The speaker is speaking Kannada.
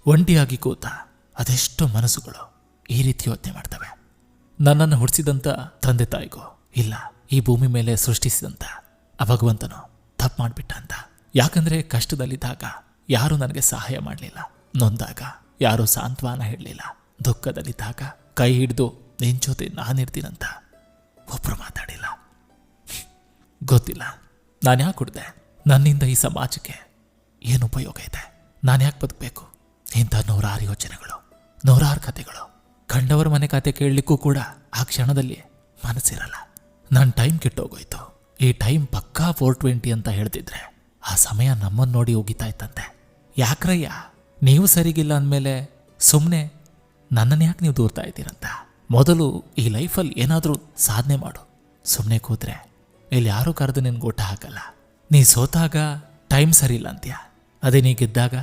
ಒಂಟಿಯಾಗಿ ಕೂತ ಅದೆಷ್ಟೋ ಮನಸ್ಸುಗಳು ಈ ರೀತಿ ಯೋಚನೆ ಮಾಡ್ತವೆ. ನನ್ನನ್ನು ಹುಟ್ಟಿಸಿದಂಥ ತಂದೆ ತಾಯಿಗೂ, ಇಲ್ಲ ಈ ಭೂಮಿ ಮೇಲೆ ಸೃಷ್ಟಿಸಿದಂಥ ಆ ಭಗವಂತನು ತಪ್ಪು ಮಾಡಿಬಿಟ್ಟ ಅಂತ. ಯಾಕಂದ್ರೆ ಕಷ್ಟದಲ್ಲಿದ್ದಾಗ ಯಾರೂ ನನಗೆ ಸಹಾಯ ಮಾಡಲಿಲ್ಲ, ನೊಂದಾಗ ಯಾರೂ ಸಾಂತ್ವನ ಹೇಳಲಿಲ್ಲ, ದುಃಖದಲ್ಲಿದ್ದಾಗ ಕೈ ಹಿಡಿದು ನಿನ್ ಜೊತೆ ನಾನಿರ್ತೀನಂತ ಒಬ್ಬರು ಮಾತಾಡಿಲ್ಲ. ಗೊತ್ತಿಲ್ಲ ನಾನು ಯಾಕೆ ಹುಡ್ದೆ, ನನ್ನಿಂದ ಈ ಸಮಾಜಕ್ಕೆ ಏನು ಉಪಯೋಗ ಇದೆ, ನಾನು ಯಾಕೆ ಬದುಕಬೇಕು? ಇಂಥ 100 ಯೋಚನೆಗಳು, 100 ಕಥೆಗಳು. ಕಂಡವರ ಮನೆ ಕತೆ ಕೇಳಲಿಕ್ಕೂ ಕೂಡ ಆ ಕ್ಷಣದಲ್ಲಿ ಮನಸ್ಸಿರಲ್ಲ. ನನ್ನ ಟೈಮ್ ಕೆಟ್ಟೋಗೋಯ್ತು. ಈ ಟೈಮ್ ಪಕ್ಕಾ 420 ಅಂತ ಹೇಳ್ತಿದ್ರೆ ಆ ಸಮಯ ನಮ್ಮನ್ನು ನೋಡಿ ಹೋಗಿತಾ ಇತ್ತಂತೆ. ಯಾಕ್ರಯ್ಯ ನೀವು ಸರಿಗಿಲ್ಲ ಅಂದಮೇಲೆ ಸುಮ್ಮನೆ ನನ್ನನ್ನು ಯಾಕೆ ನೀವು ದೂರ್ತಾ ಇದ್ದೀರಂತ. ಮೊದಲು ಈ ಲೈಫಲ್ಲಿ ಏನಾದರೂ ಸಾಧನೆ ಮಾಡು. ಸುಮ್ಮನೆ ಕೂತ್ರೆ ಇಲ್ಲಿ ಯಾರೂ ಕರೆದು ನಿನ್ಗೆ ಊಟ ಹಾಕಲ್ಲ. ನೀ ಸೋತಾಗ ಟೈಮ್ ಸರಿ ಇಲ್ಲ ಅಂತೀಯ, ಅದೇ ನೀ ಗೆದ್ದಾಗ